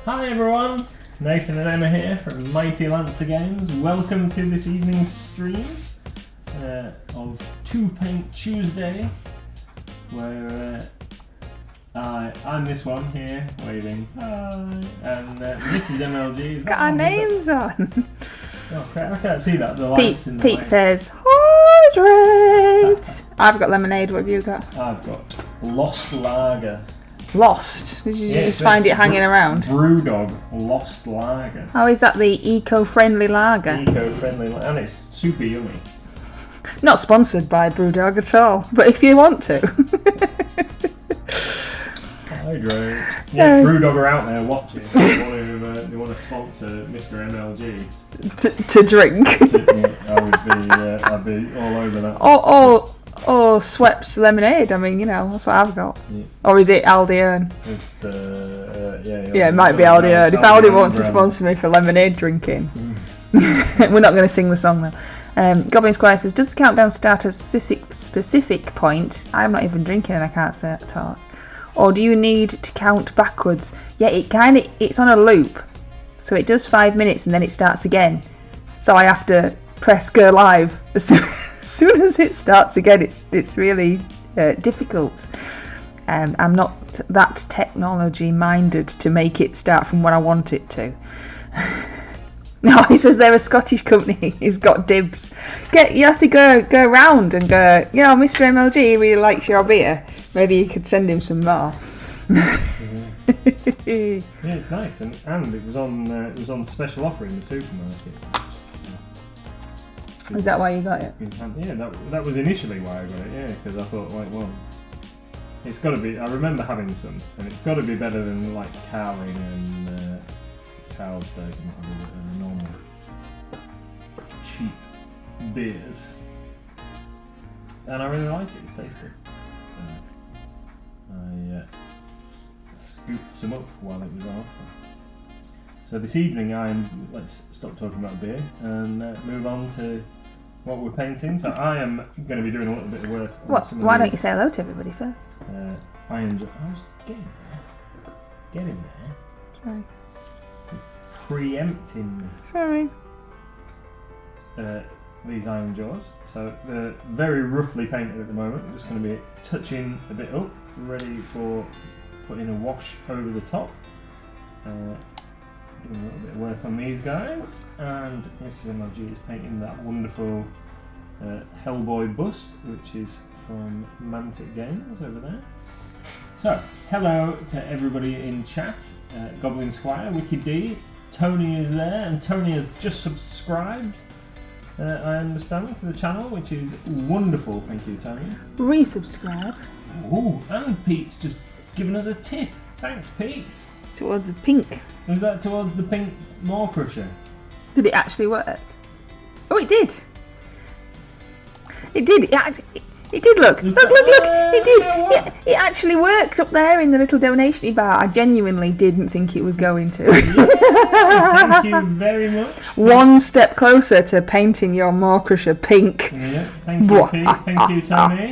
Hi everyone, Nathan and Emma here from Mighty Lancer Games. Welcome to this evening's stream of Two Paint Tuesday, where I'm this one here waving hi, and Mrs MLG is got our names on. Oh crap, I can't see that. The lights in the Pete way. says hydrate. I've got lemonade. What have you got? I've got Lost Lager. Lost. Did you just find it hanging around? Brewdog Lost Lager. Oh, is that the eco-friendly lager? Eco-friendly, and it's super yummy. Not sponsored by Brewdog at all, but if you want to. Hydrate. Yeah, Brewdog are out there watching. They want to sponsor Mr MLG. To drink. I'd be all over that. Or Sweps lemonade. I mean, you know, that's what I've got. Yeah. Or is it Aldi? It's yeah, it might be Aldi. If Aldi wants to sponsor me for lemonade drinking, we're not going to sing the song though. Goblin Squire says, does the countdown start at a specific point? I'm not even drinking and I can't talk. Or do you need to count backwards? Yeah, it's on a loop. So it does 5 minutes and then it starts again. So I have to press go live as soon as it starts again. It's really difficult. I'm not that technology minded to make it start from when I want it to. No, he says they're a Scottish company. He's got dibs. You have to go round and go, you know, Mr MLG really likes your beer. Maybe you could send him some more. Yeah, it's nice, and it was on special offer in the supermarket. Is that why you got it? Yeah, that was initially why I got it. Yeah, because I thought, like, well, it's got to be. I remember having some, and it's got to be better than like Carling and Carlsberg and normal cheap beers. And I really like it. It's tasty. So I scooped some up while it was on offer. So this evening let's stop talking about beer and move on to what we're painting. So I am going to be doing a little bit of work. Why don't you say hello to everybody first? Ironjawz. I was getting there. Sorry. Preempting me. Sorry. These Ironjawz. So they're very roughly painted at the moment. I'm just going to be touching a bit up, ready for putting a wash over the top. Doing a little bit of work on these guys, and Mrs MLG is painting that wonderful Hellboy bust, which is from Mantic Games over there. So, hello to everybody in chat. Goblin Squire, Wiki D, Tony is there, and Tony has just subscribed, I understand, to the channel, which is wonderful. Thank you, Tony. Resubscribe. Ooh, and Pete's just given us a tip. Thanks, Pete. Towards the pink. Is that towards the pink Maw Crusher? Did it actually work? Oh, it did. It did. It did look. Look! It did. It actually worked up there in the little donation bar. I genuinely didn't think it was going to. Yeah, thank you very much. One step closer to painting your Maw Crusher pink. Yeah, thank you, Pete. Thank you, Tony,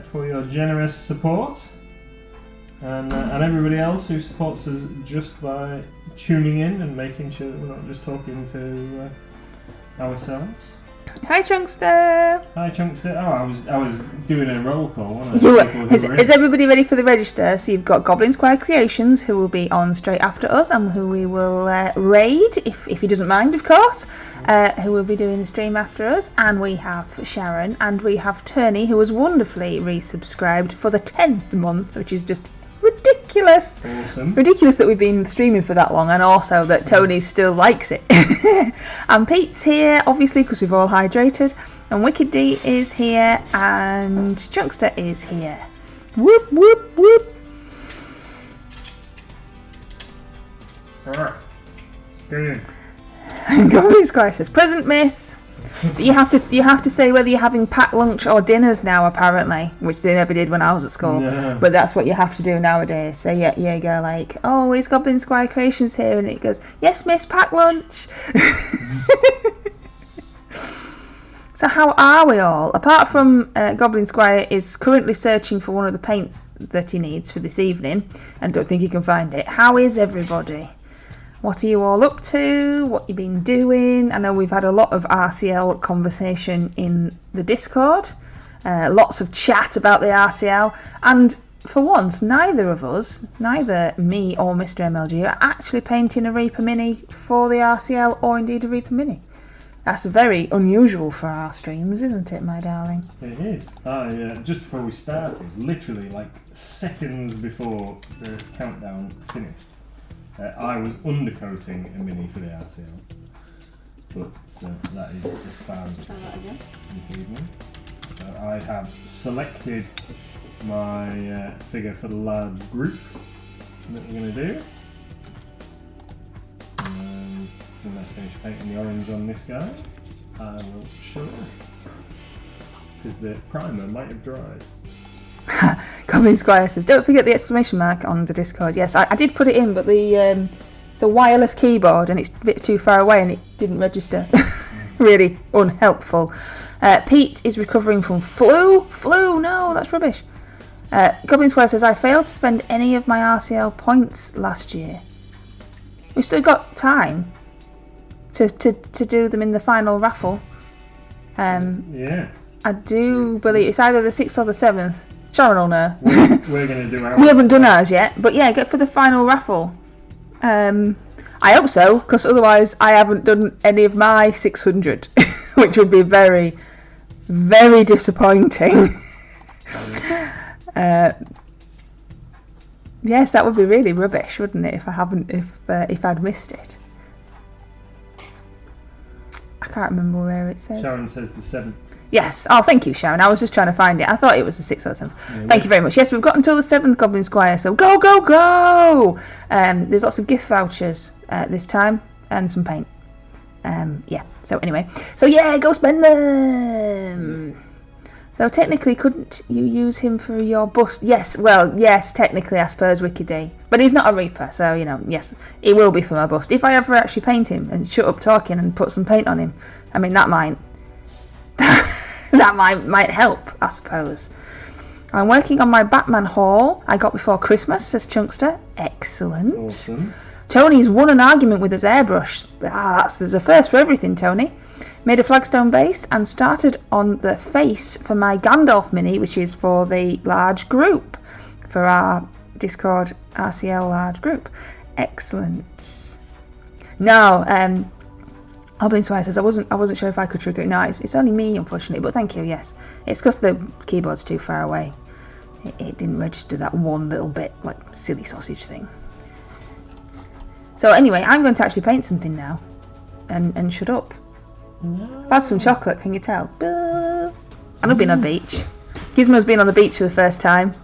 for your generous support. And everybody else who supports us just by tuning in and making sure that we're not just talking to ourselves. Hi, Chunkster. Hi, Chunkster. Oh, I was doing a roll call, wasn't I? You were. Is everybody ready for the register? So you've got Goblin Squire Creations, who will be on straight after us, and who we will raid, if he doesn't mind, of course, who will be doing the stream after us. And we have Sharon, and we have Turney, who was wonderfully resubscribed for the 10th month, which is just ridiculous. Awesome. Ridiculous that we've been streaming for that long, and also that Tony still likes it. And Pete's here, obviously, because we've all hydrated. And Wicked D is here, and Chunkster is here. Whoop, whoop, whoop. Good. Goblin Squire says, present, miss. You have to say whether you're having packed lunch or dinners now, apparently, which they never did when I was at school. No. But that's what you have to do nowadays. So yeah, you go like, oh, is Goblin Squire Creations here? And it goes, yes, miss, packed lunch. So how are we all? Apart from Goblin Squire is currently searching for one of the paints that he needs for this evening and don't think he can find it. How is everybody? What are you all up to? What you been doing? I know we've had a lot of RCL conversation in the Discord. Lots of chat about the RCL. And for once, neither of us, neither me or Mr MLG, are actually painting a Reaper Mini for the RCL or indeed a Reaper Mini. That's very unusual for our streams, isn't it, my darling? It is. Just before we started, literally like seconds before the countdown finished, I was undercoating a Mini for the RCL. But that is as far as it's got this evening. So I have selected my figure for the large group that we're going to do. When I finish painting the orange on this guy, I will show it. Because the primer might have dried. Goblin Squire says, don't forget the exclamation mark on the Discord. Yes, I did put it in, but it's a wireless keyboard and it's a bit too far away and it didn't register. Really unhelpful. Pete is recovering from flu. Flu? No, that's rubbish. Goblin Square says, I failed to spend any of my RCL points last year. We've still got time to do them in the final raffle. Yeah. I do believe it's either the 6th or the 7th. Sharon will know. We're going to do ours. We haven't done ours yet, but yeah, get for the final raffle. I hope so, because otherwise I haven't done any of my 600, which would be very, very disappointing. Yes, that would be really rubbish, wouldn't it? If I'd missed it. I can't remember where it says. Sharon says the 7th. Yes. Oh, thank you, Sharon. I was just trying to find it. I thought it was the 6th or the 7th. Yeah, thank you very much. Yes, we've got until the 7th, Goblin Squire. So go, go, go! There's lots of gift vouchers this time and some paint. Yeah. So anyway, go spend them. Though technically, couldn't you use him for your bust? Yes, technically, I suppose, Wiki D. But he's not a Reaper, so, yes, he will be for my bust. If I ever actually paint him and shut up talking and put some paint on him, I mean, that might help, I suppose. I'm working on my Batman haul I got before Christmas, says Chunkster. Excellent. Awesome. Tony's won an argument with his airbrush. There's a first for everything, Tony. Made a flagstone base and started on the face for my Gandalf Mini, which is for the large group, for our Discord RCL large group. Excellent. No, Goblin Swire says I wasn't sure if I could trigger it. No, it's only me, unfortunately, but thank you. Yes, it's because the keyboard's too far away. It didn't register that one little bit, like silly sausage thing. So anyway, I'm going to actually paint something now, and shut up. No. I've had some chocolate, can you tell? And I've been on the beach. Gizmo's been on the beach for the first time.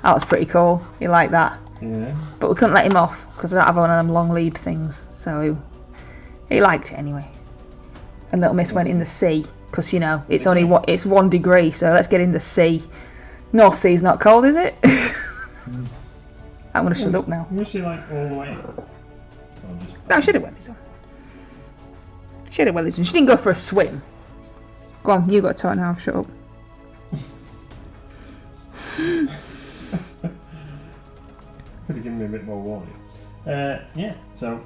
That was pretty cool. He liked that. Yeah. But we couldn't let him off because I don't have one of them long lead things. So he liked it anyway. And Little Miss went in the sea because it's only it's 1 degree. So let's get in the sea. North Sea's not cold, is it? I'm gonna shut up now. Was she like all the way? No, I should have went this on. She didn't go for a swim. Go on, you got to now. Shut up. Could have given me a bit more warning. Yeah, so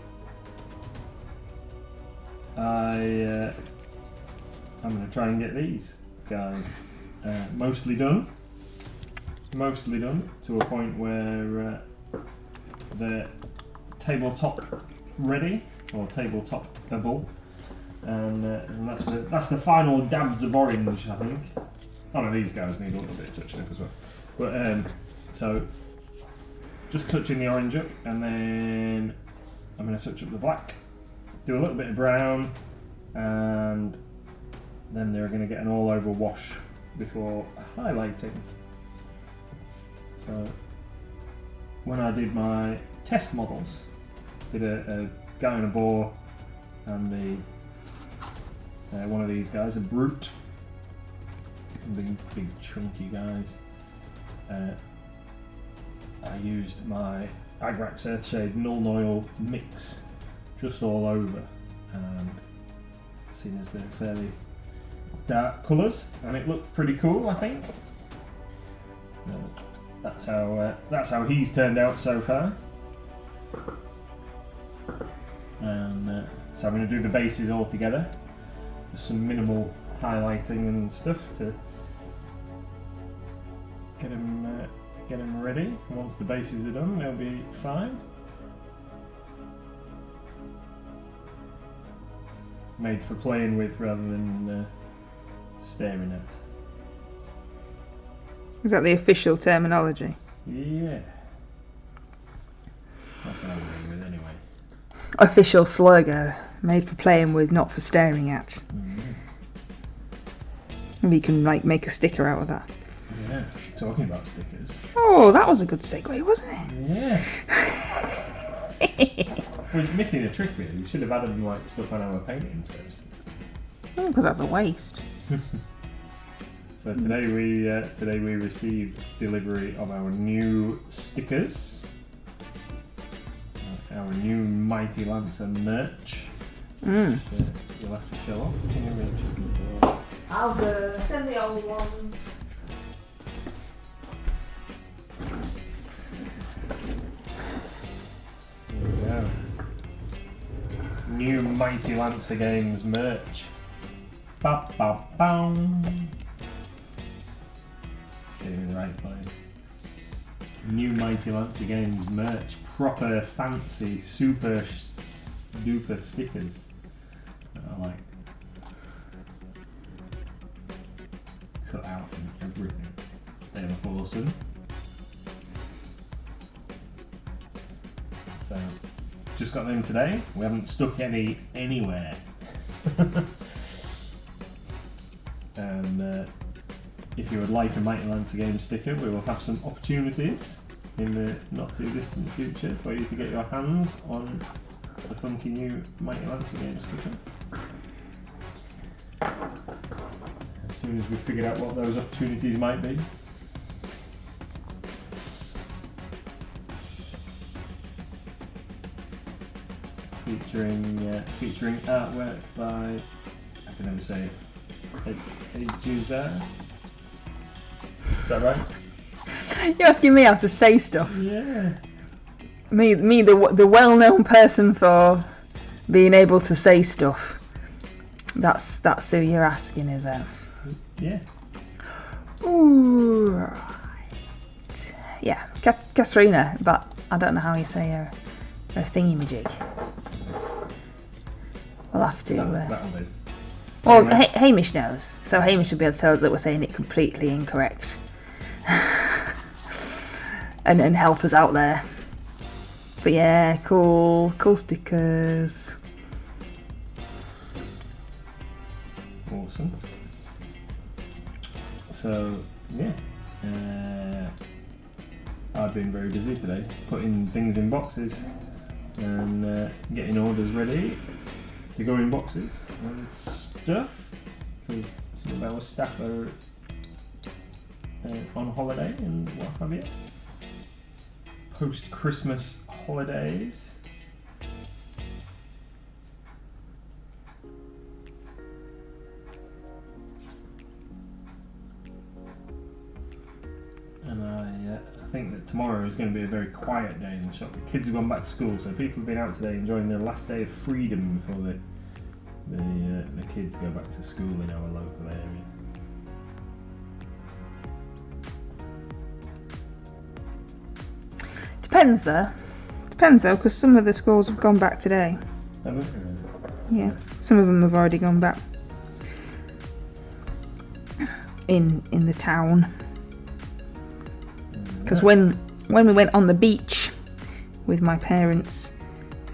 I'm going to try and get these guys mostly done to a point where they're tabletop ready or tabletop-able. And that's the final dabs of orange, I think. Oh no, these guys need a little bit of touching up as well. But so just touching the orange up, and then I'm going to touch up the black, do a little bit of brown, and then they're going to get an all-over wash before highlighting. So when I did my test models, did a guy in a boar and the one of these guys, a brute, big chunky guys. I used my Agrax Earthshade Null Oil mix just all over, and seeing as they're fairly dark colours, and it looked pretty cool, I think. That's how he's turned out so far. And so I'm going to do the bases all together. Just some minimal highlighting and stuff to get him ready. Once the bases are done, they'll be fine. Made for playing with rather than staring at. Is that the official terminology? Yeah. That's what I'm going with anyway. Official slogan. Made for playing with, not for staring at. Mm-hmm. Maybe you can like make a sticker out of that. Yeah, talking about stickers. Oh, that was a good segue, wasn't it? Yeah. We're missing a trick really. We should have added like stuff on our painting services. Oh, because that's a waste. So today we received delivery of our new stickers, our new Mighty Lancer merch. You'll have to show off. I'll send the old ones. Here we go. New Mighty Lancer Games merch. Ba ba bam. Getting in the right place. New Mighty Lancer Games merch. Proper fancy, super duper stickers that I like. Cut out and everything. They look awesome. So, just got them today. We haven't stuck any anywhere. And if you would like a Mighty Lancer Games sticker, we will have some opportunities in the not too distant future for you to get your hands on the funky new Mighty Lancer Games sticker. As soon as we figured out what those opportunities might be. Featuring artwork by, I can never say it, Ironjawz. Is that right? You're asking me how to say stuff. Yeah. Me, the well-known person for being able to say stuff. That's who you're asking, is it? Yeah. Ooh, right. Yeah, Katrina, but I don't know how you say her thingy-majig. We'll have to. That'll do. Well, Anyway. Hamish knows, so Hamish will be able to tell us that we're saying it completely incorrect. and help us out there. But yeah, cool stickers. Awesome. So yeah, I've been very busy today, putting things in boxes and getting orders ready to go in boxes and stuff, because some of our staff are on holiday and what have you. Post-Christmas holidays. And I think that tomorrow is going to be a very quiet day in the shop. The kids have gone back to school, so people have been out today enjoying their last day of freedom before the kids go back to school in our local area. Depends though, because some of the schools have gone back today. Yeah, some of them have already gone back in the town. Because when we went on the beach with my parents,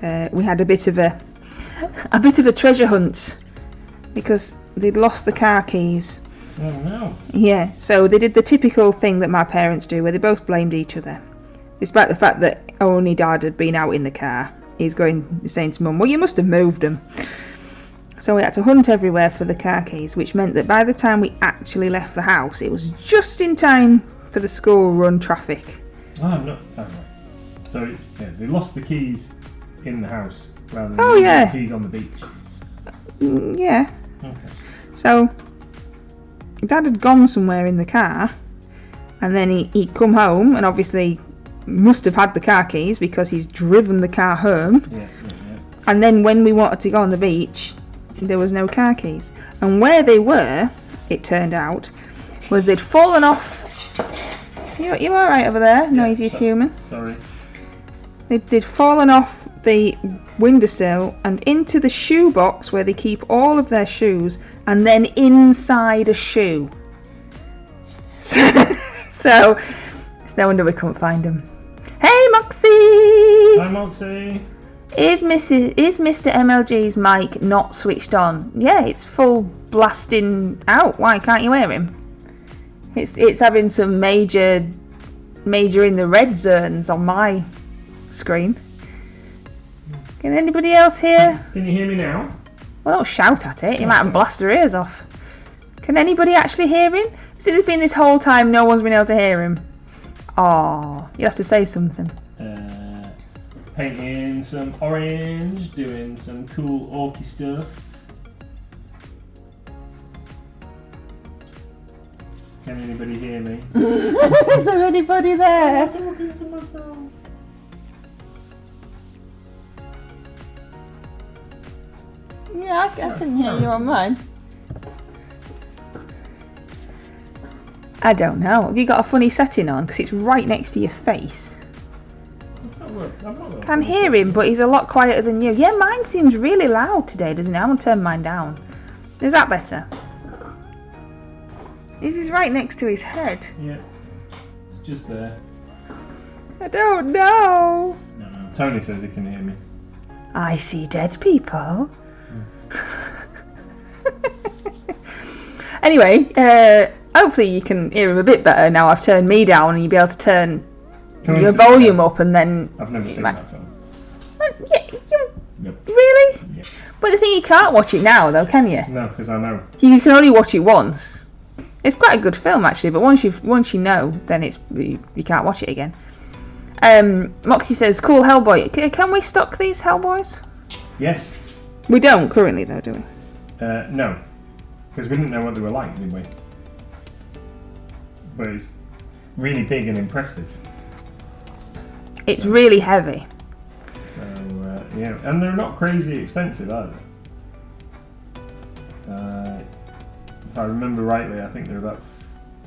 we had a bit of a treasure hunt because they'd lost the car keys. Oh no! Yeah, so they did the typical thing that my parents do, where they both blamed each other, despite the fact that only Dad had been out in the car. He's saying to Mum, "Well, you must have moved them." So we had to hunt everywhere for the car keys, which meant that by the time we actually left the house, it was just in time for the school run traffic. Oh no! Oh, right. So yeah, they lost the keys in the house rather than the keys on the beach. Yeah. Okay. So Dad had gone somewhere in the car, and then he'd come home, and obviously must have had the car keys because he's driven the car home. Yeah. And then when we wanted to go on the beach, there was no car keys. And where they were, it turned out, was they'd fallen off. You all right over there, noisy human? Sorry. They'd fallen off the windowsill and into the shoe box where they keep all of their shoes, and then inside a shoe. So it's no wonder we couldn't find them. Hey, Moxie! Hi, Moxie! Is Mr MLG's mic not switched on? Yeah, it's full blasting out. Why can't you hear him? It's having some major in the red zones on my screen. Can anybody else hear? Can you hear me now? Well, don't shout at it. You might blast her ears off. Can anybody actually hear him? Has it been this whole time no one's been able to hear him? Oh, you have to say something. Painting some orange, doing some cool orky stuff. Can anybody hear me? Is there anybody there? I'm talking to myself. Yeah, I can hear you on mine. I don't know. Have you got a funny setting on? Because it's right next to your face. Can hear him, but he's a lot quieter than you. Yeah, mine seems really loud today, doesn't it? I'm going to turn mine down. Is that better? He's right next to his head. Yeah, it's just there. I don't know. No. Tony says he can hear me. I see dead people. Anyway, hopefully you can hear him a bit better now I've turned me down and you'll be able to turn your volume up and then... I've never seen that film. Yep. Really? Yep. But the thing, you can't watch it now though, can you? No, because I know. You can only watch it once. It's quite a good film actually, but once you know, then you can't watch it again. Moxie says, cool Hellboy. Can we stock these Hellboys? Yes. We don't currently though, do we? No. Because we didn't know what they were like, did we? But it's really big and impressive. It's really heavy. So, yeah. And they're not crazy expensive either. If I remember rightly, I think they're about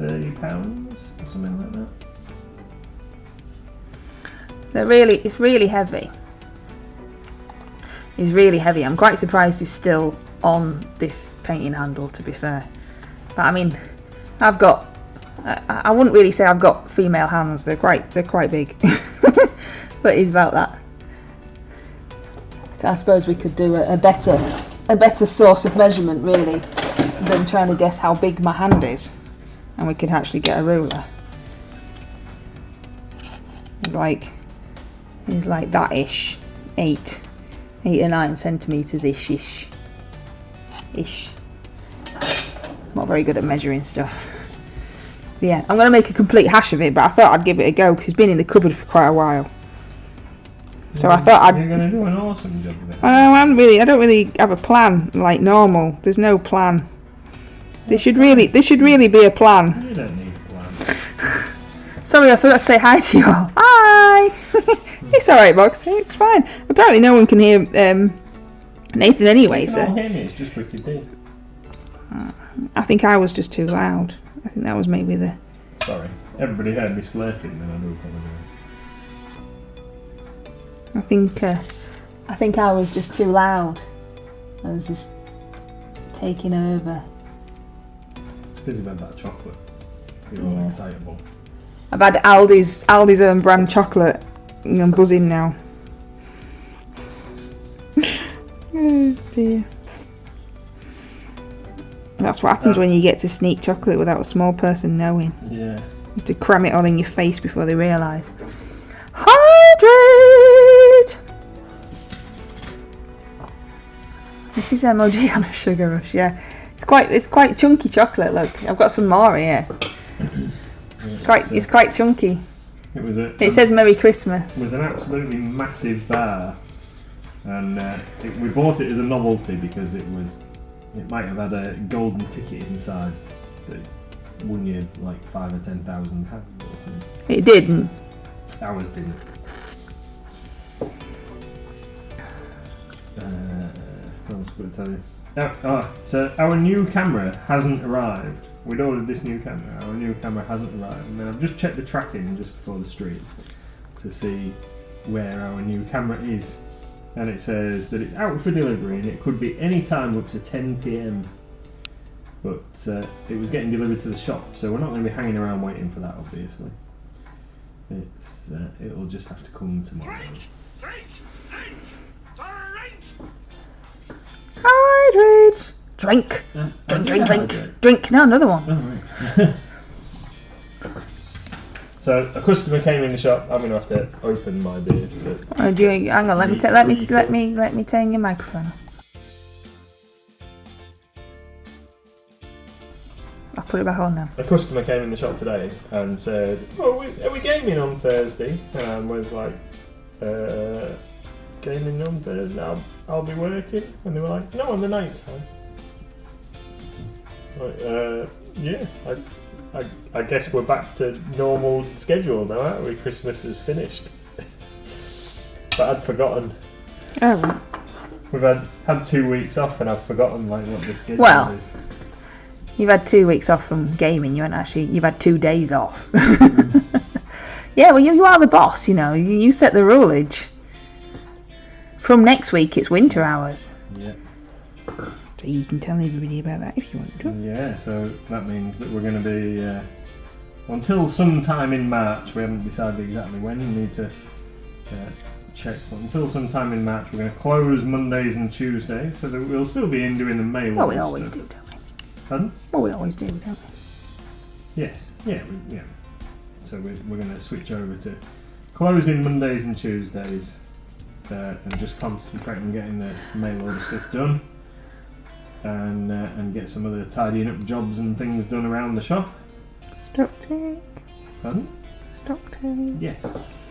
£30 or something like that. It's really heavy. It's really heavy. I'm quite surprised it's still on this painting handle, to be fair. But I mean, I wouldn't really say I've got female hands. They're quite big. But it's about that. I suppose we could do a better source of measurement really than trying to guess how big my hand is, and we could actually get a ruler. It's like that ish, 8 or 9 centimeters ish. Not very good at measuring stuff. But yeah, I'm gonna make a complete hash of it, but I thought I'd give it a go because it's been in the cupboard for quite a while. So I thought You're going to do an awesome job with it. I don't really have a plan like normal. There's no plan. There should really be a plan. You don't need a plan. Sorry, I forgot to say hi to you all. Hi! It's alright, Box. It's fine. Apparently no one can hear Nathan anyway, You so... can all hear me, it's just wicked big. I think I was just too loud. I think that was maybe the... Sorry. Everybody heard me slurping, then I do apologise. I think I was just too loud. I was just taking over. It's because you've had that chocolate. You're all excitable. I've had Aldi's own brand chocolate and I'm buzzing now. Oh dear. That's what happens when you get to sneak chocolate without a small person knowing. Yeah. You have to cram it all in your face before they realise. Hydrate! This is MLG on a sugar rush, yeah. It's quite chunky chocolate, look. I've got some more here. It's quite chunky. It says Merry Christmas. It was an absolutely massive bar. And we bought it as a novelty because it might have had a golden ticket inside. that won you like £5,000 or £10,000 or something. It didn't. Ours didn't. What else would I tell you? So our new camera hasn't arrived. We'd ordered this new camera. Our new camera hasn't arrived. And then I've just checked the tracking just before the stream to see where our new camera is. And it says that it's out for delivery and it could be any time up to 10 PM. But it was getting delivered to the shop, so we're not going to be hanging around waiting for that, obviously. It'll just have to come tomorrow. Hydrate! Drink! Drink! No, another one. Oh, right. So a customer came in the shop. I'm going to have to open my beer. Hang on. Let me turn your microphone. I'll put it back on now. A customer came in the shop today and said, "Oh, are we gaming on Thursday?" And I was like, "Gaming on Thursday? I'll be working." And they were like, "No, on the night time." Like, yeah. I guess we're back to normal schedule now, aren't we? Christmas is finished. But I'd forgotten. Oh. We've had 2 weeks off and I've forgotten like what the schedule is. You've had 2 weeks off from gaming. You've had 2 days off. Yeah, well, you are the boss, you know. You set the rulage. From next week, it's winter hours. Yeah. So you can tell everybody about that if you want to. Yeah, so that means that we're going to be until sometime in March. We haven't decided exactly when. We need to check. But until sometime in March, we're going to close Mondays and Tuesdays, so that we'll still be in doing the mail. Well, we always do, don't we? Pardon? Well, we always do, don't we? Yes. Yeah. So we're going to switch over to closing Mondays and Tuesdays, and just concentrate on getting the mail order stuff done. And get some of the tidying up jobs and things done around the shop. Stock take. Pardon? Stock take. Yes,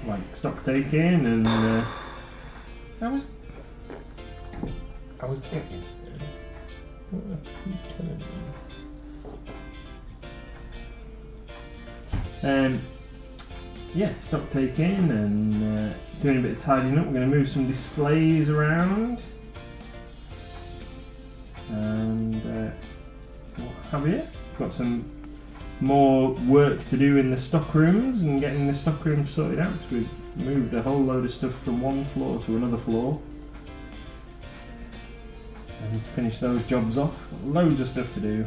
like stock taking and I was getting. Yeah, stock taking and doing a bit of tidying up. We're going to move some displays around. And what have you? Got some more work to do in the stock rooms and getting the stock rooms sorted out. So we've moved a whole load of stuff from one floor to another floor. So I need to finish those jobs off. Got loads of stuff to do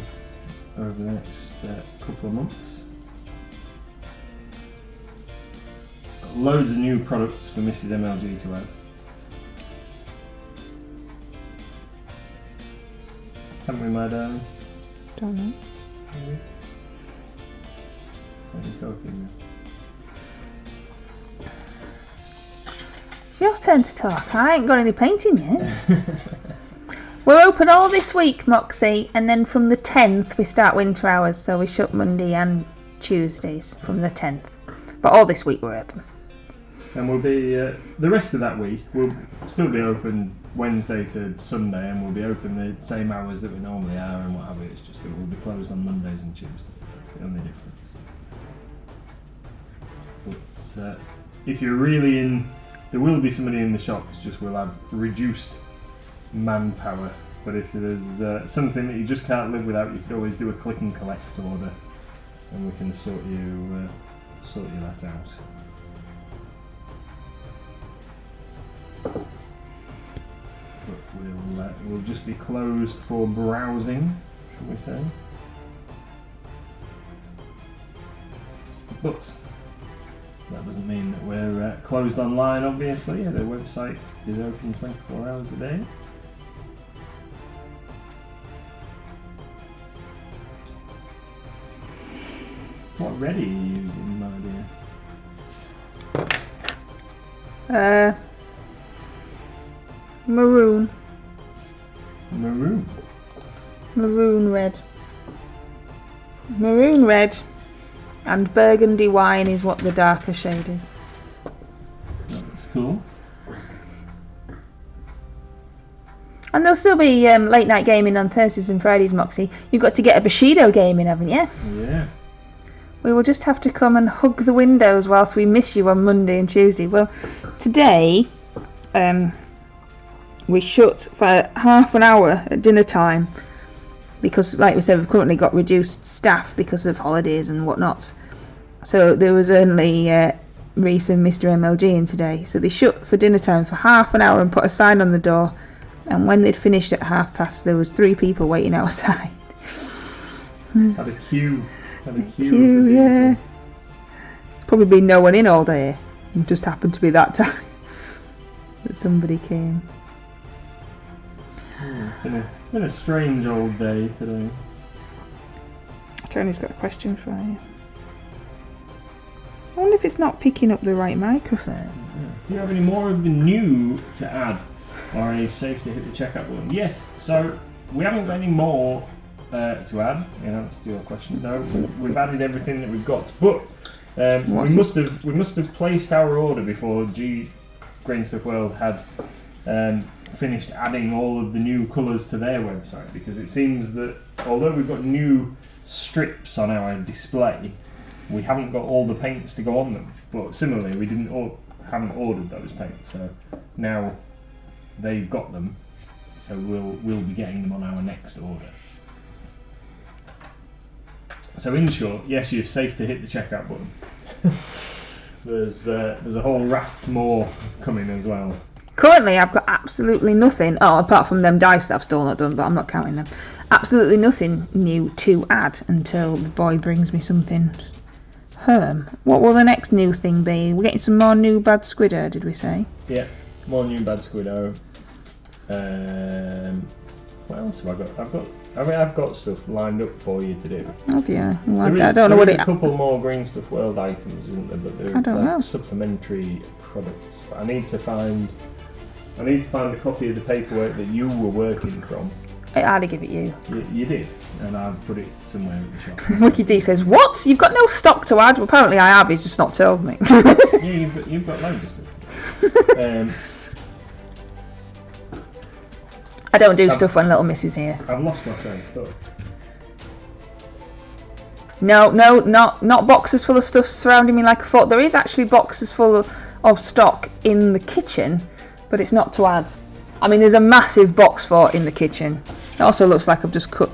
over the next couple of months. Got loads of new products for Mrs MLG to add. Haven't we, my darling? Don't know. What are you talking now? It's your turn to talk. I ain't got any painting yet. We're open all this week, Moxie, and then from the 10th we start winter hours, so we shut Monday and Tuesdays from the 10th. But all this week we're open. And we'll be, the rest of that week, we'll still be open Wednesday to Sunday, and we'll be open the same hours that we normally are and what have you. It's just that we'll be closed on Mondays and Tuesdays. That's the only difference. But if you're really in, there will be somebody in the shop, it's just we'll have reduced manpower. But if there's something that you just can't live without, you could always do a click and collect order, and we can sort you that out. But we'll just be closed for browsing, shall we say? But that doesn't mean that we're closed online. Obviously, the website is open 24 hours a day. What red are you using, my dear? Maroon. Maroon. Maroon red. Maroon red. And burgundy wine is what the darker shade is. That looks cool. And there'll still be late night gaming on Thursdays and Fridays, Moxie. You've got to get a Bushido game in, haven't you? Yeah. We will just have to come and hug the windows whilst we miss you on Monday and Tuesday. Well, today we shut for half an hour at dinner time because, like we said, we've currently got reduced staff because of holidays and whatnot. So there was only Reese and Mr MLG in today. So they shut for dinner time for half an hour and put a sign on the door. And when they'd finished at past, there was 3 people waiting outside. Had a queue. Yeah. There's probably been no one in all day. It just happened to be that time that somebody came. It's been a strange old day today. Tony's got a question for you. I wonder if it's not picking up the right microphone. Yeah. Do you have any more of the new to add? Or is it safe to hit the checkout button? Yes, so we haven't got any more to add in answer to your question. No, we've added everything that we've got. But we must have placed our order before Grain Stuff World had finished adding all of the new colours to their website, because it seems that although we've got new strips on our display, we haven't got all the paints to go on them. But similarly, we haven't ordered those paints, so now they've got them, so we'll be getting them on our next order. So in short, yes, you're safe to hit the checkout button. There's a whole raft more coming as well. Currently, I've got absolutely nothing. Oh, apart from them dice that I've still not done, but I'm not counting them. Absolutely nothing new to add until the boy brings me something. What will the next new thing be? We're getting some more new Bad Squiddo, did we say? Yeah, more new Bad Squiddo. What else have I got? I've got stuff lined up for you to do. Have you? Well, I don't know what it. There's a couple more Green Stuff World items, isn't there? But they're I don't know. Supplementary products. But I need to find a copy of the paperwork that you were working from. I had to give it you. You did, and I've put it somewhere in the shop. Wiki D says, "What? You've got no stock to add?" Well, apparently I have. He's just not told me. Yeah, you've got loads of stuff. I don't do stuff when Little Miss is here. I've lost my train of thought. No, not boxes full of stuff surrounding me like I thought. There is actually boxes full of stock in the kitchen, but it's not to add. I mean, there's a massive box fort in the kitchen. It also looks like I've just cut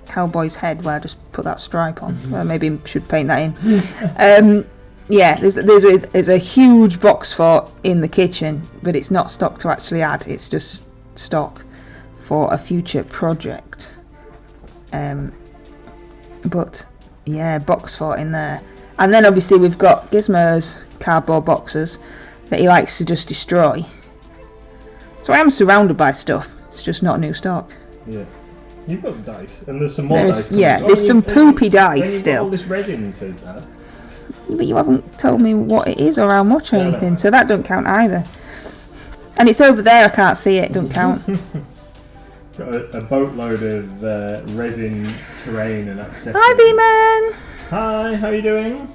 Hellboy's head where I just put that stripe on. Well, maybe I should paint that in. Yeah, there's a huge box fort in the kitchen, but it's not stock to actually add. It's just stock for a future project. But yeah, box fort in there. And then obviously we've got Gizmo's cardboard boxes that he likes to just destroy. So I am surrounded by stuff. It's just not new stock. Yeah. You've got dice, and there's some more dice. Yeah, there's some poopy dice still. Got all this resin to add. But you haven't told me what it is or how much or anything, so that don't count either. And it's over there, I can't see it, don't count. Got a boatload of resin, terrain and accessories. Hi, B-Man! Hi, how are you doing?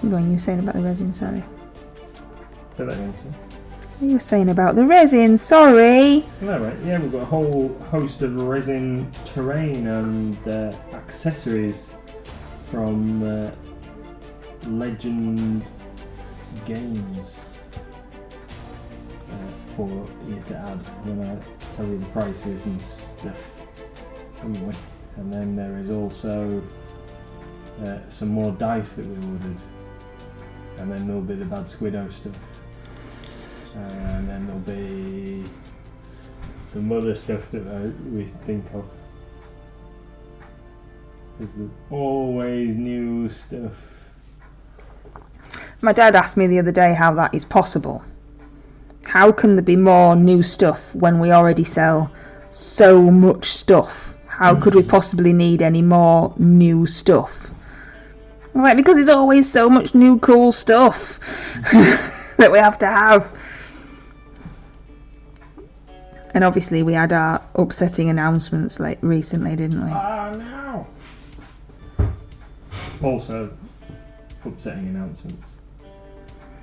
What are you saying about the resin, sorry? Say that again, sir. You were saying about the resin, sorry! No, right, yeah, we've got a whole host of resin, terrain and accessories from Legend Games. For you to add when I tell you the prices and stuff. Anyway, and then there is also some more dice that we ordered, and then there'll be the Bad Squiddo stuff, and then there'll be some other stuff that we think of, because there's always new stuff. My dad asked me the other day how that is possible. How can there be more new stuff when we already sell so much stuff? How could we possibly need any more new stuff? I'm like, because there's always so much new cool stuff that we have to have. And obviously we had our upsetting announcements recently, didn't we? No. Also, upsetting announcements.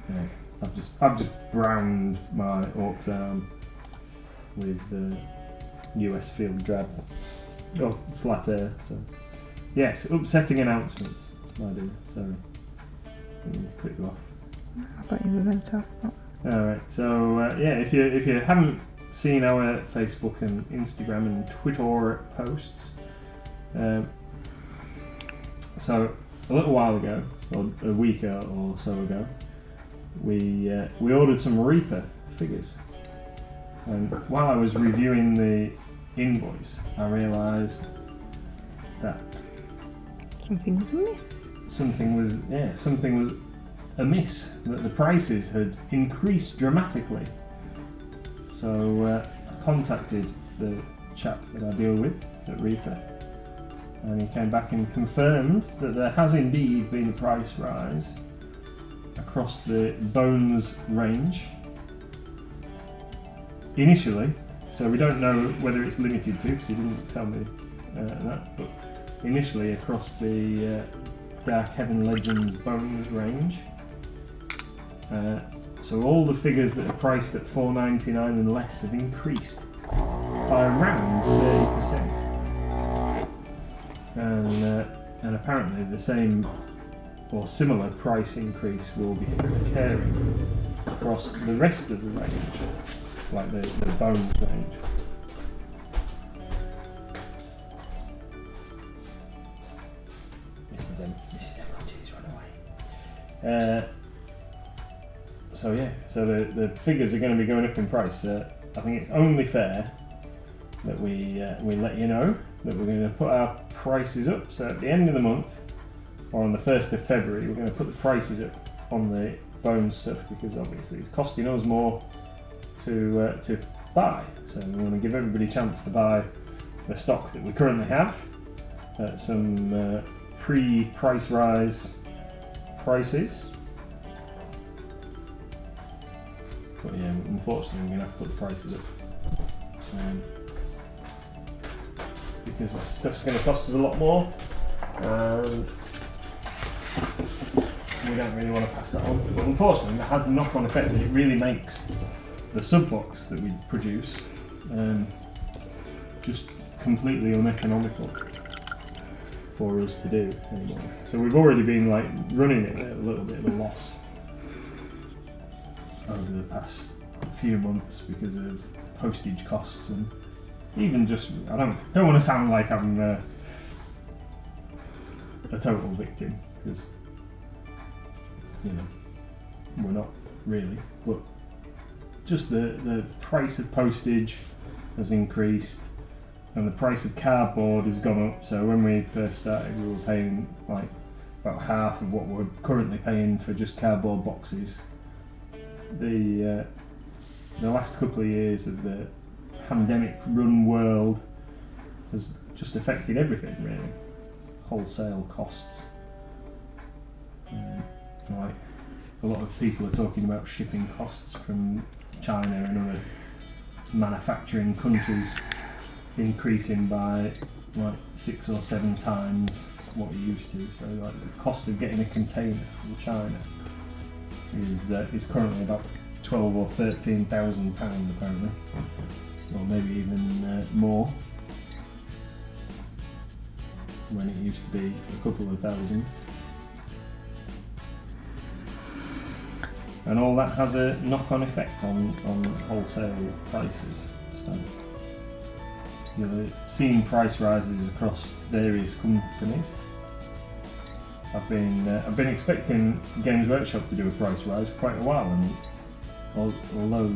Yeah. I've just browned my Orcs arm. with US Field Drab or Flat Air. So yes, upsetting announcements, my dear. Sorry, I need to cut you off. I thought you were going to talk about that. Alright, so yeah, if you haven't seen our Facebook and Instagram and Twitter posts, so a little while ago, or a week or so ago, we ordered some Reaper figures, and while I was reviewing the invoice, I realised that Something was amiss. something was amiss, that the prices had increased dramatically. So I contacted the chap that I deal with at Reaper, and he came back and confirmed that there has indeed been a price rise across the Bones range initially. So we don't know whether it's limited to, because he didn't tell me that, but initially across the Dark Heaven Legends Bones range. So all the figures that are priced at $4.99 and less have increased by around 30%. And apparently the same or similar price increase will be occurring across the rest of the range, like the Bones range. Mrs MLG's run away. So yeah, so the figures are going to be going up in price. I think it's only fair that we let you know that we're going to put our prices up. So at the end of the month, or on the 1st of February, we're going to put the prices up on the Bones stuff, because obviously it's costing us more to buy. So we want to give everybody a chance to buy the stock that we currently have at some pre-price rise prices. But yeah, unfortunately we're going to have to put the prices up. Because the stuff's going to cost us a lot more. We don't really want to pass that on. But unfortunately that has the knock-on effect that it really makes the sub-box that we produce just completely uneconomical for us to do anymore. So we've already been like running it at a little bit of a loss over the past few months because of postage costs, and even just, I don't want to sound like I'm a total victim, because we're not really, but just the price of postage has increased and the price of cardboard has gone up. So when we first started, we were paying like about half of what we're currently paying for just cardboard boxes. The last couple of years of the pandemic run world has just affected everything really. Wholesale costs. Like a lot of people are talking about shipping costs from China and other manufacturing countries increasing by like 6 or 7 times what you used to. So like the cost of getting a container from China is currently about 12 or 13,000 pounds apparently, or maybe even more, when it used to be a couple of thousand. And all that has a knock-on effect on wholesale prices. So you're seeing price rises across various companies. I've been expecting Games Workshop to do a price rise for quite a while, and although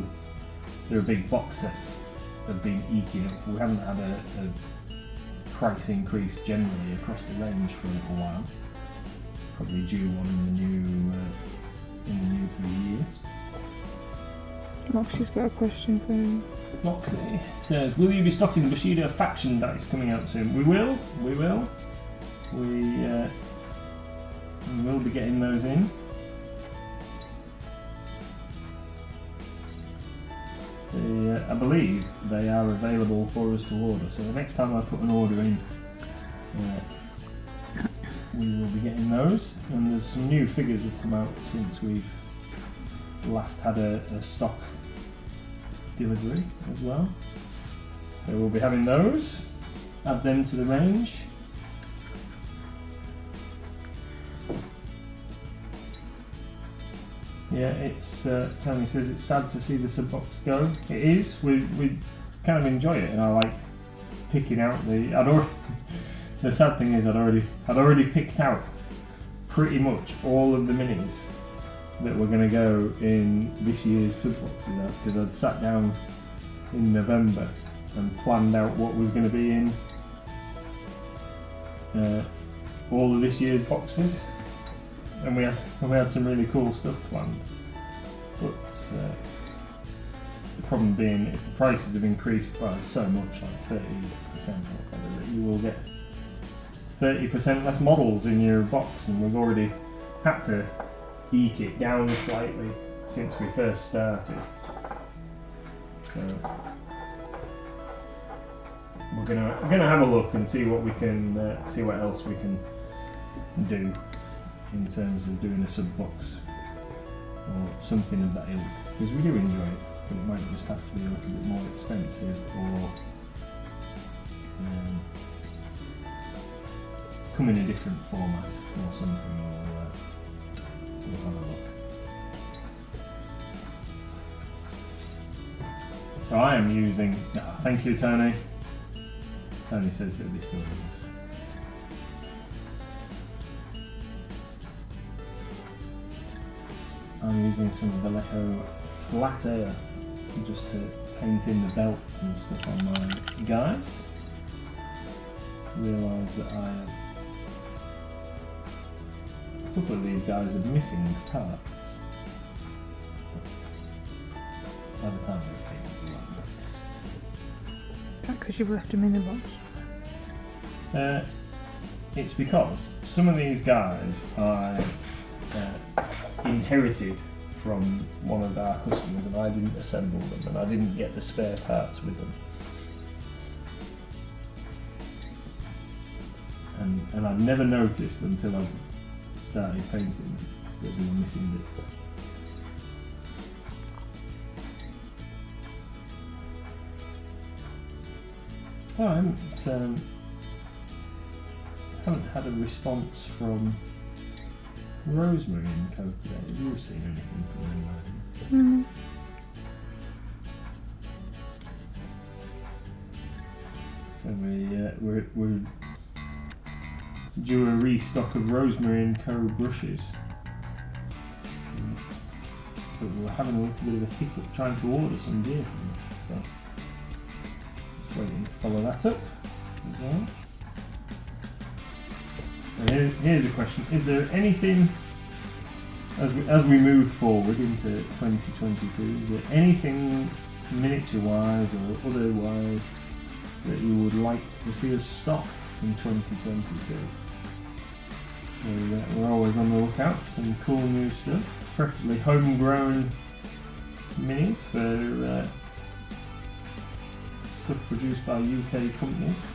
there are big box sets that have been eking up, we haven't had a price increase generally across the range for a little while. Probably due one in the new year. Moxie's got a question for you. Moxie says, will you be stocking Bushido faction dice coming out soon? We will. We will be getting those in. I believe they are available for us to order, so the next time I put an order in, we will be getting those. And there's some new figures that have come out since we've last had a stock delivery as well. So we'll be having those. Add them to the range. Yeah, it's Tony says it's sad to see the sub box go. It is. We kind of enjoy it, and I like picking out the. The sad thing is I'd already picked out pretty much all of the minis that were going to go in this year's sub boxes, because I'd sat down in November and planned out what was going to be in all of this year's boxes, and we had some really cool stuff planned. But the problem being, if the prices have increased by so much, like 30% or whatever, that you will get 30% less models in your box, and we've already had to eke it down slightly since we first started. So we're gonna have a look and see what we can see what else we can do in terms of doing a sub box or something of that ilk, because we do enjoy it, but it might just have to be a little bit more expensive, or come in a different format or something. We'll have a look. So I am using. Thank you, Tony. Tony says that this still works. I'm using some Vallejo Flat Earth just to paint in the belts and stuff on my guys. Realise that I have a couple of these guys are missing parts. By the time they paint, it'll be like this. Is that because you've left them in the box? It's because some of these guys I inherited from one of our customers, and I didn't assemble them, and I didn't get the spare parts with them. And I've never noticed until I started painting that they were missing bits. Oh, I haven't had a response from Rosemary and Co today. Have you seen anything from them? So we're due a restock of Rosemary and Co brushes, but we're having a little bit of a hiccup trying to order some gear from them, so just waiting to follow that up as well. So here's a question: is there anything, as we move forward into 2022, is there anything miniature wise or otherwise that you would like to see us stock in 2022? We're always on the lookout for some cool new stuff, preferably homegrown minis for stuff produced by UK companies.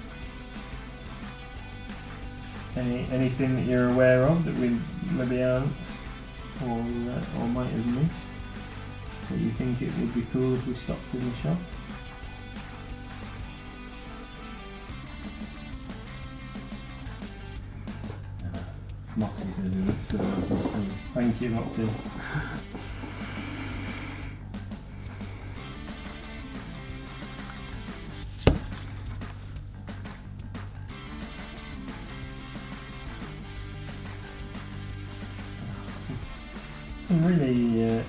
Anything that you're aware of that we maybe aren't or might have missed that you think it would be cool if we stocked in the shop? Moxie says he looks good roses too. Thank you, Moxie. Some really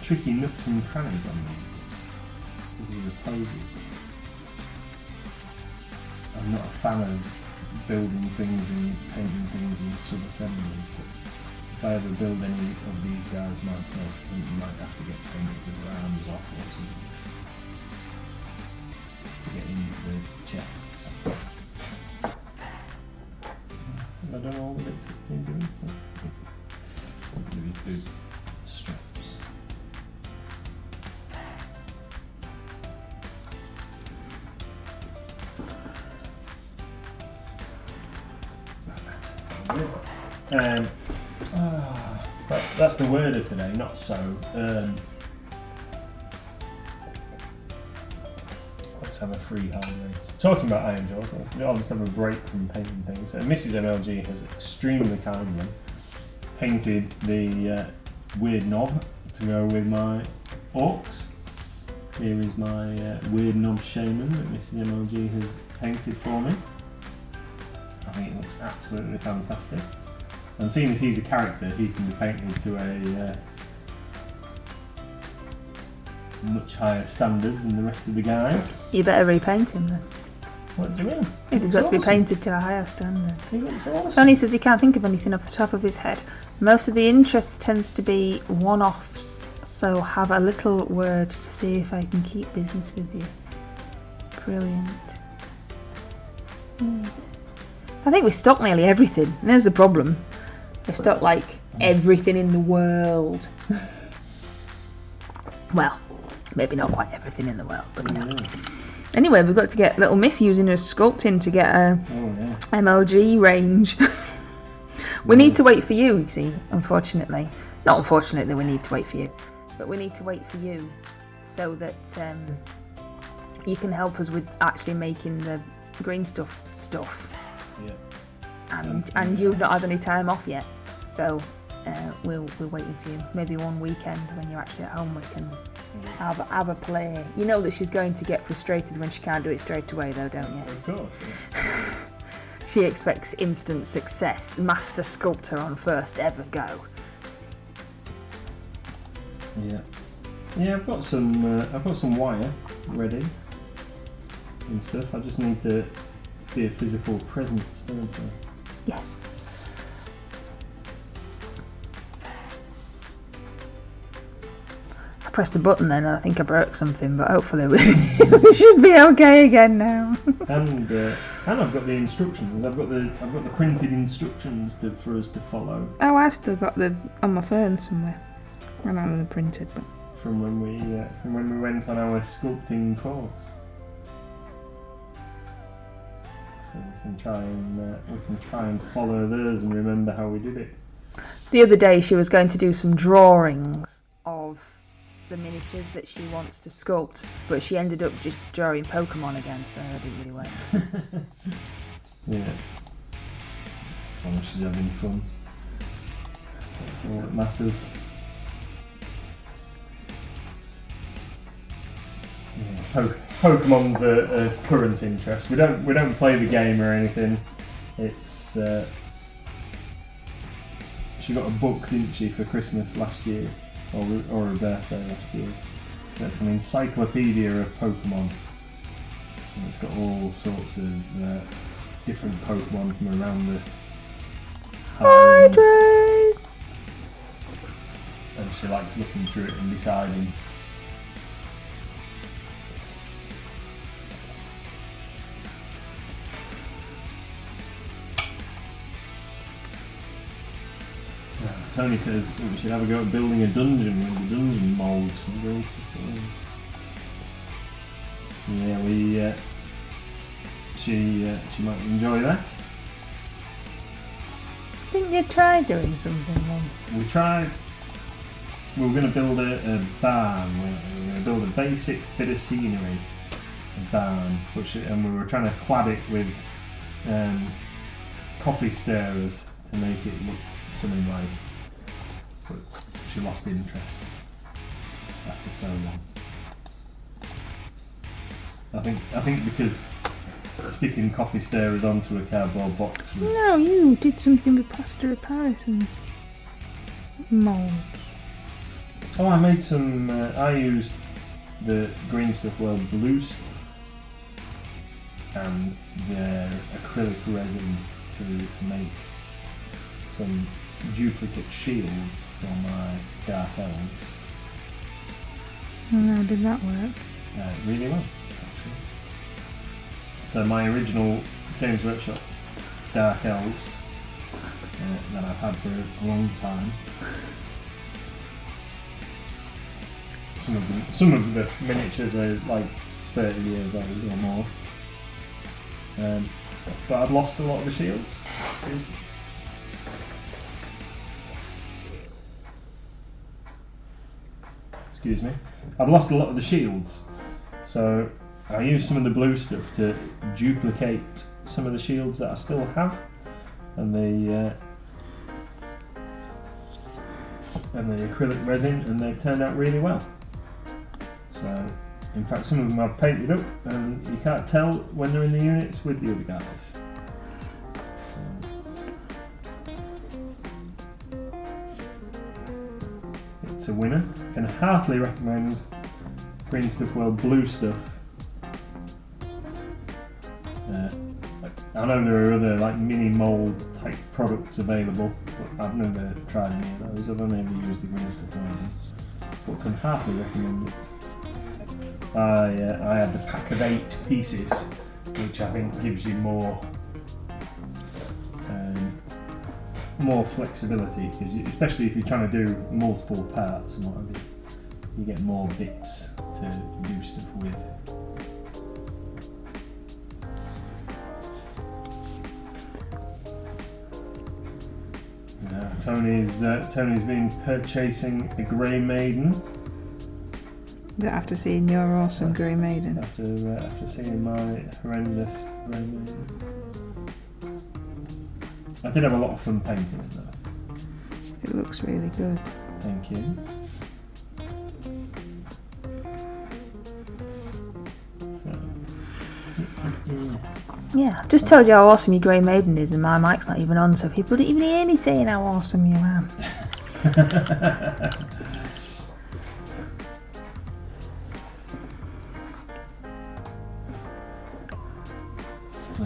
tricky nooks and crannies on these because of the poses. I'm not a fan of building things and painting things in sub-assemblies, but if I ever build any of these guys myself, then you might have to get painted with arms off or something to get into the chests. Have I done all the bits that you're doing? Maybe do straps. That's the word of today, not so. Let's have a free high race. Talking about Ironjawz, I'll just have a break from painting things. Mrs MLG has extremely kindly painted the weird knob to go with my Orcs. Here is my weird knob shaman that Mrs MLG has painted for me. I think it looks absolutely fantastic. And seeing as he's a character, he can be painted to a much higher standard than the rest of the guys. You better repaint him then. What do you mean? If he's got to be painted to a higher standard. He looks awesome. Tony says he can't think of anything off the top of his head. Most of the interest tends to be one-offs, so have a little word to see if I can keep business with you. Brilliant. I think we stock nearly everything, and there's the problem. We stock like everything in the world. Well, maybe not quite everything in the world, but you know. Anyway, we've got to get little Miss using her sculpting to get a MLG range. We need to wait for you see, unfortunately. Not unfortunately we need to wait for you, but we need to wait for you so that you can help us with actually making the green stuff. Yeah. And you've not had any time off yet, so we're waiting for you. Maybe one weekend when you're actually at home we can have a play. You know that she's going to get frustrated when she can't do it straight away though, don't you? Of course. Yeah. She expects instant success. Master sculptor on first ever go. Yeah. Yeah, I've got some wire ready and stuff. I just need to be a physical presence, don't I? Yeah. I pressed the button then and I think I broke something, but hopefully we should be okay again now. And I've got the instructions. I've got the printed instructions for us to follow. Oh, I've still got the on my phone somewhere. I don't have them printed, but from when we went on our sculpting course. So we can try and follow those and remember how we did it. The other day she was going to do some drawings of the miniatures that she wants to sculpt, but she ended up just drawing Pokemon again, so it didn't really work. Yeah. As long as she's having fun. That's all that matters. Yeah. Pokemon's a current interest. We don't play the game or anything. It's she got a book, didn't she, for Christmas last year, or her birthday last year. That's an encyclopedia of Pokemon. And it's got all sorts of different Pokemon from around the islands. And she likes looking through it and deciding. Tony says we should have a go at building a dungeon with the dungeon molds from green stuff. Yeah, she might enjoy that. Didn't you try doing something once? We tried. We were going to build a barn. We were going to build a basic bit of scenery, a barn, and we were trying to clad it with coffee stirrers to make it look something like. But she lost interest after so long. I think because sticking coffee stirrers onto a cardboard box was... No, you did something with plaster of Paris and moulds. Oh, I made some... I used the green stuff, well, blue stuff, and the acrylic resin to make some duplicate shields for my dark elves. And how did that work? Really well, actually. So my original Games Workshop dark elves that I've had for a long time. Some of the miniatures are like 30 years old or more. But I've lost a lot of the shields. Excuse me. I've lost a lot of the shields, so I use some of the blue stuff to duplicate some of the shields that I still have, and the acrylic resin, and they've turned out really well. So, in fact, some of them I've painted up, and you can't tell when they're in the units with the other guys. It's a winner. Can heartily recommend green stuff, well, blue stuff. I know there are other like mini mold type products available, but I've never tried any of those. I've only ever used the green stuff one, but can heartily recommend it. I had the pack of 8 pieces, which I think gives you more flexibility, because especially if you're trying to do multiple parts and what have you get more bits to do stuff with. Tony's been purchasing a Grey Maiden. After seeing your awesome Grey Maiden. After seeing my horrendous Grey Maiden. I did have a lot of fun painting it though. It looks really good. Thank you. Yeah, I've just told you how awesome your Grey Maiden is, and my mic's not even on, so people don't even hear me saying how awesome you are.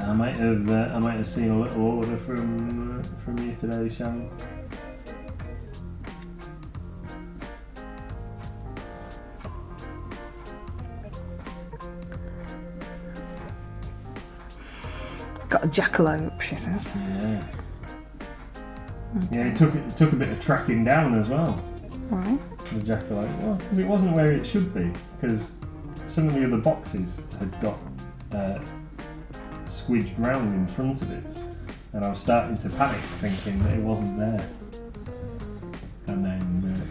I might have seen a little order from you today, Sharon. Got a jackalope, she says. Yeah. Yeah, it took a bit of tracking down as well. Why? The jackalope. Well, because it wasn't where it should be. Because some of the other boxes had got squidged round in front of it, and I was starting to panic, thinking that it wasn't there. And then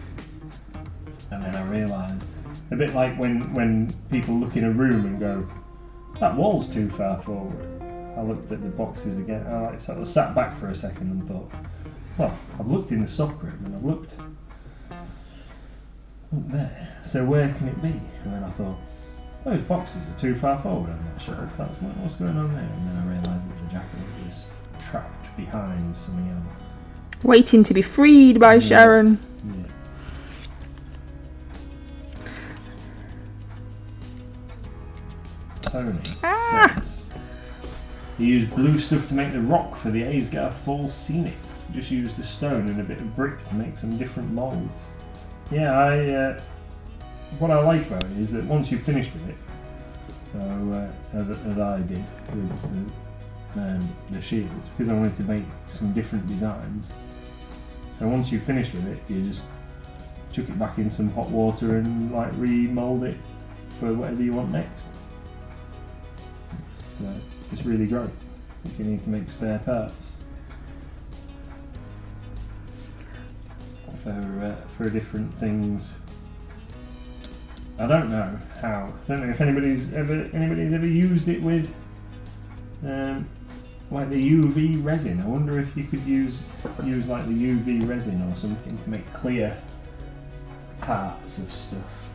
I realised, a bit like when people look in a room and go, "That wall's too far forward." I looked at the boxes again. I sort of sat back for a second and thought, well, I've looked in the stock room and I've looked there, so where can it be? And then I thought, those boxes are too far forward. I'm not sure if that's not what's going on there. And then I realised that the jackalope is trapped behind something else, waiting to be freed by Sharon. Yeah. Tony says, he used blue stuff to make the rock for the Aesgar Fall Scenics. Just used the stone and a bit of brick to make some different moulds. Yeah, what I like about it is that once you've finished with it, so as I did with the shields, because I wanted to make some different designs. So once you've finished with it, you just chuck it back in some hot water and like remold it for whatever you want next. It's really great if you need to make spare parts for different things. I don't know how. I don't know if anybody's ever used it with like the UV resin. I wonder if you could use like the UV resin or something to make clear parts of stuff.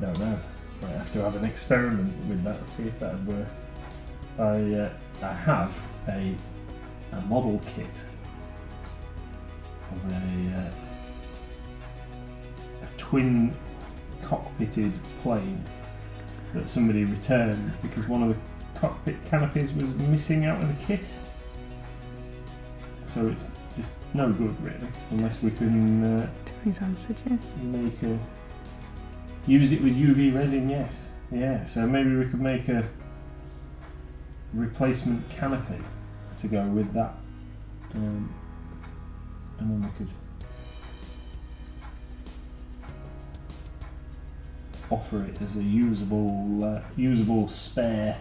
Don't know. I have to have an experiment with that, see if that would work. I have a model kit of a twin cockpitted plane that somebody returned because one of the cockpit canopies was missing out of the kit. So it's no good really, unless we can use it with UV resin, yes. Yeah, so maybe we could make a replacement canopy to go with that. And then we could offer it as a usable spare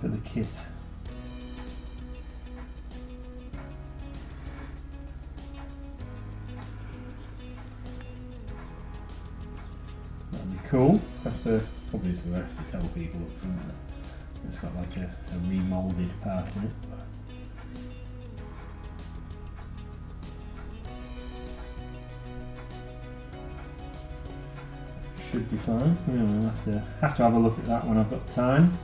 for the kit. cool. Obviously, I have to tell people up front that it's got like a remoulded part in it. Should be fine. We'll have to have a look at that when I've got time.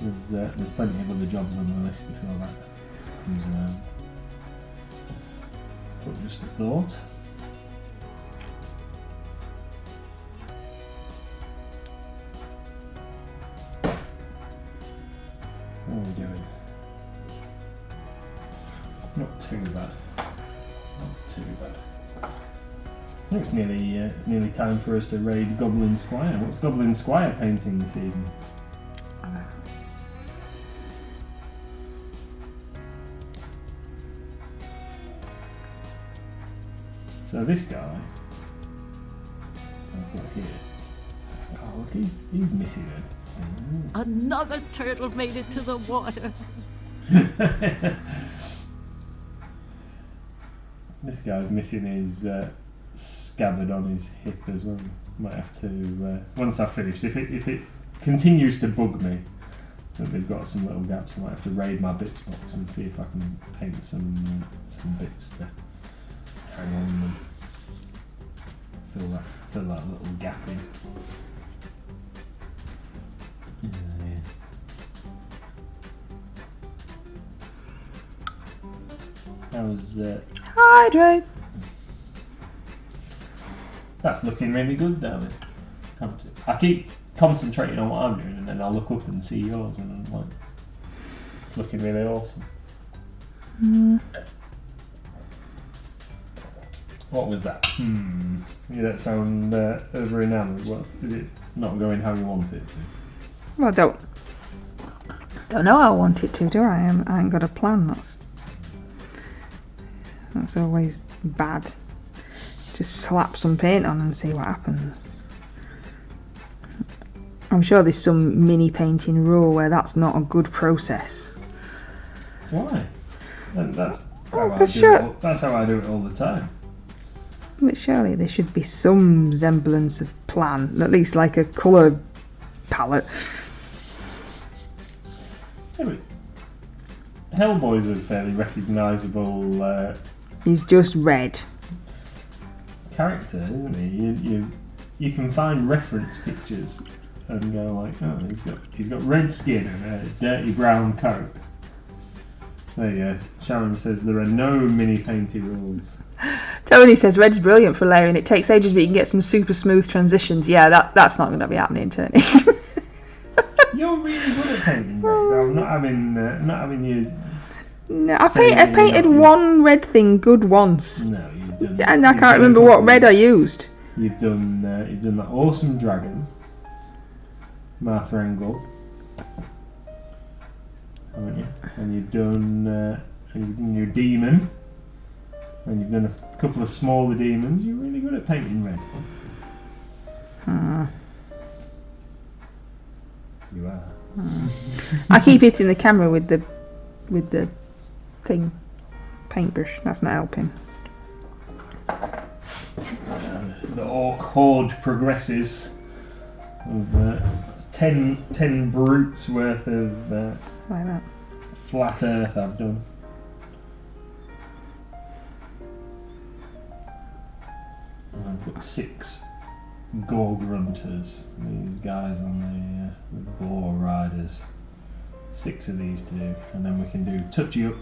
There's plenty of other jobs on the list before that comes around. But just a thought. How are we doing? Not too bad. Not too bad. I think it's nearly time for us to raid Goblin Squire. What's Goblin Squire painting this evening? So this guy I've got here. Oh look, he's missing it. Another turtle made it to the water. This guy's missing his scabbard on his hip as well. Might have to once I've finished. If it continues to bug me that they've got some little gaps, I might have to raid my bits box and see if I can paint some bits to hang on them. Fill that little gap in. Yeah. How's Hydrate. That's looking really good, damn it. I keep concentrating on what I'm doing and then I'll look up and see yours and I'm like, it's looking really awesome. What was that? You don't sound over enamoured. Is it not going how you want it to? Well, I don't know how I want it to, do I? I ain't got a plan. That's always bad. Just slap some paint on and see what happens. I'm sure there's some mini painting rule where that's not a good process. Why? That's how I do it all the time. But surely there should be some semblance of plan, at least like a colour palette. Yeah, but Hellboy's a fairly recognisable He's just red. character, isn't he? You can find reference pictures and go like, oh, he's got red skin and a dirty brown coat. There you go. Sharon says there are no mini painty rules. Tony says red's brilliant for layering. It takes ages, but you can get some super smooth transitions. Yeah, that's not going to be happening, Tony. You're really good at painting red. I'm not having you. No, I painted one red thing good once. No, you've done. And I can't remember what red I used. You've done that awesome dragon, Martha Engel, haven't you? And you've done your demon. And you've done a couple of smaller demons. You're really good at painting red. You are. I keep hitting the camera with the thing, paintbrush. That's not helping. The orc horde progresses. That's 10 brutes worth of Like that. flat earth I've done. And I've got 6 gore grunters. These guys on the boar riders. 6 of these to do, and then we can do touchy up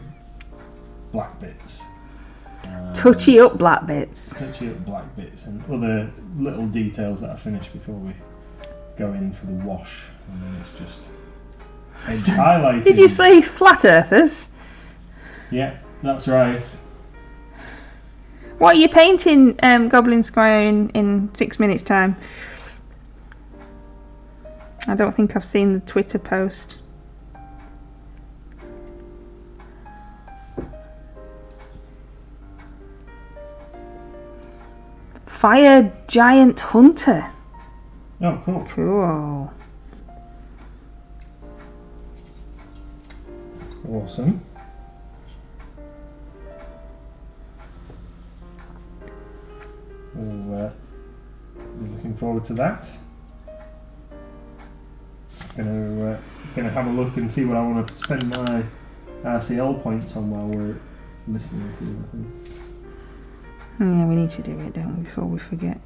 black bits. Touchy up black bits. Touchy up black bits and other little details that I finish before we go in for the wash, and then it's just edge highlighting. Did you say flat earthers? Yeah, that's right. What are you painting, Goblin Squire, in 6 minutes' time? I don't think I've seen the Twitter post. Fire Giant Hunter. Oh, cool. Cool. Awesome. We'll be looking forward to that. Gonna have a look and see what I want to spend my RCL points on while we're listening to the thing. Yeah, we need to do it, don't we, before we forget.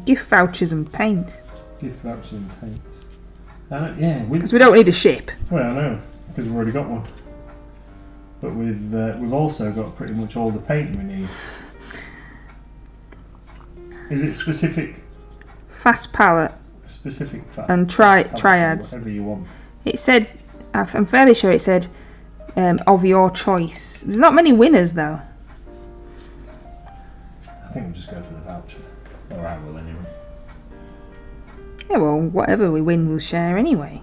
Gift vouchers and paint. Gift vouchers and paints. Yeah, because we don't need a ship. Well, I know, because we've already got one. But we've also got pretty much all the paint we need. Is it specific? Fast palette. Specific fast. And triads. Whatever you want. It said, I'm fairly sure it said, of your choice. There's not many winners though. I think we'll just go for the voucher. Or I will anyway. Yeah, well, whatever we win, we'll share anyway.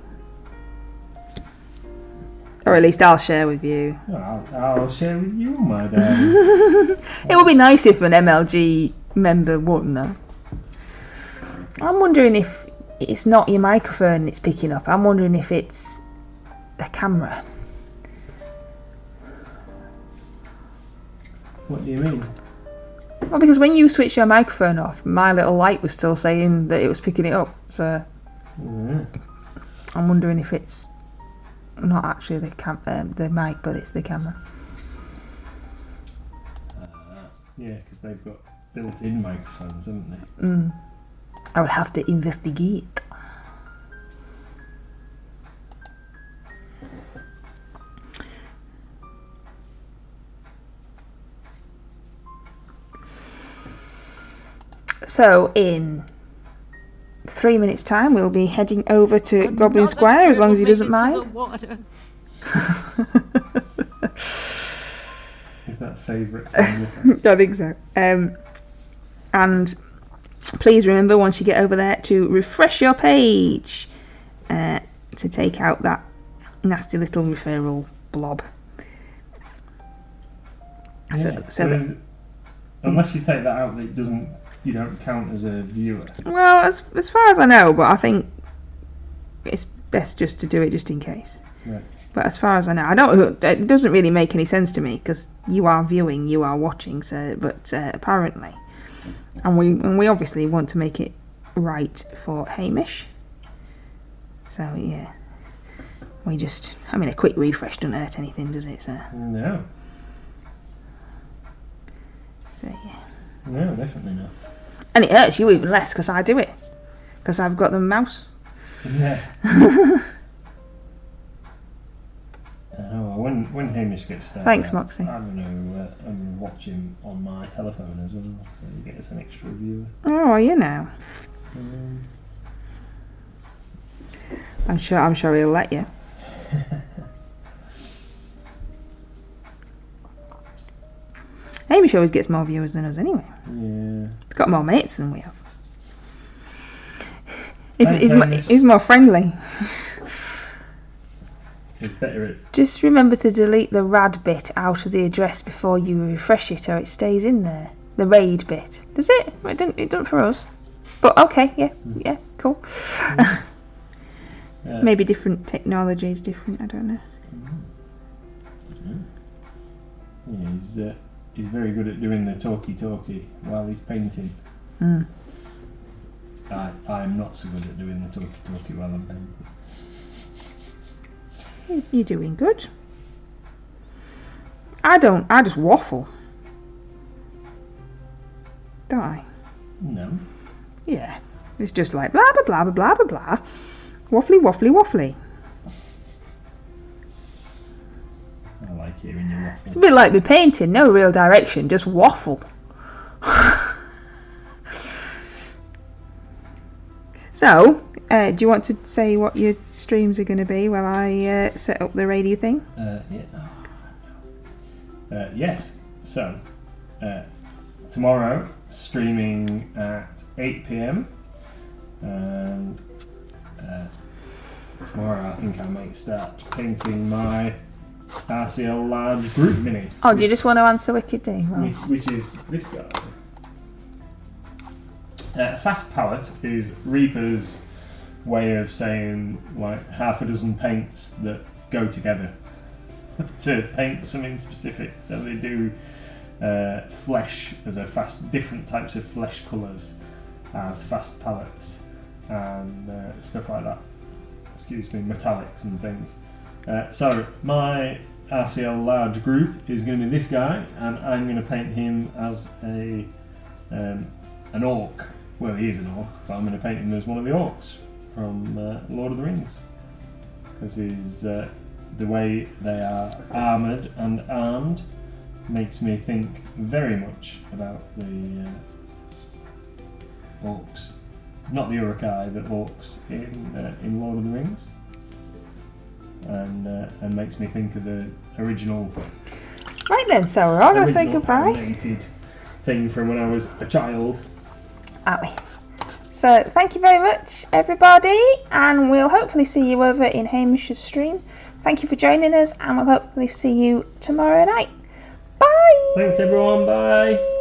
Or at least I'll share with you. I'll share with you, my darling. It would be nice if an MLG member won, though. I'm wondering if it's not your microphone it's picking up. I'm wondering if it's the camera. What do you mean? Well, because when you switched your microphone off, my little light was still saying that it was picking it up. So I'm wondering if it's not actually the mic, but it's the camera. Yeah, because they've got built-in microphones, haven't they? I would have to investigate. So in 3 minutes' time, we'll be heading over to Goblin Square, as long as he doesn't mind. Is that favourite song? I think so. And please remember, once you get over there, to refresh your page to take out that nasty little referral blob. Yeah, unless you take that out, you don't count as a viewer. Well, as far as I know, but I think it's best just to do it just in case. Right. But as far as I know, it doesn't really make any sense to me, because you are viewing, you are watching. So, but apparently, and we obviously want to make it right for Hamish. So yeah, a quick refresh doesn't hurt anything, does it? So no. So yeah. No, definitely not. And it hurts you even less because I do it, because I've got the mouse. Yeah. When Hamish gets started, Thanks, Moxie. I'm going to watch him on my telephone as well, so you get us an extra viewer. Oh, are you now? I'm sure he'll let you. Hamish always gets more viewers than us anyway. Yeah. He's got more mates than we have. He's more friendly. He's better at... Just remember to delete the rad bit out of the address before you refresh it, or it stays in there. The raid bit. Does it? It didn't for us. But okay, yeah, cool. Maybe different technology is different, I don't know. Yeah, he's very good at doing the talkie while he's painting. I am not so good at doing the talkie while I'm painting. You're doing good. I just waffle. Don't I? No. Yeah. It's just like blah blah blah blah blah blah. Waffly waffly waffly. I like hearing you waffle. It's a bit like me painting, no real direction, just waffle. So, do you want to say what your streams are going to be while I set up the radio thing? Yeah. Yes. So, tomorrow, streaming at 8 PM. And tomorrow I think I might start painting my RCL large group mini. Oh, do you just want to answer Wicked D? Well. Which is this guy. Fast palette is Reaper's way of saying like half a dozen paints that go together. to paint something specific. So they do flesh as a different types of flesh colours as fast palettes and stuff like that. Excuse me, metallics and things. So my RCL large group is going to be this guy, and I'm going to paint him as an orc. Well, he is an orc, but I'm going to paint him as one of the orcs from Lord of the Rings, because the way they are armoured and armed makes me think very much about the orcs, not the Uruk-hai, but orcs in Lord of the Rings, and makes me think of the original. Right then, so we're all going to say goodbye. Animated thing from when I was a child. Are we? So thank you very much, everybody, and we'll hopefully see you over in Hamish's stream. Thank you for joining us, and we'll hopefully see you tomorrow night. Bye! Thanks everyone, bye!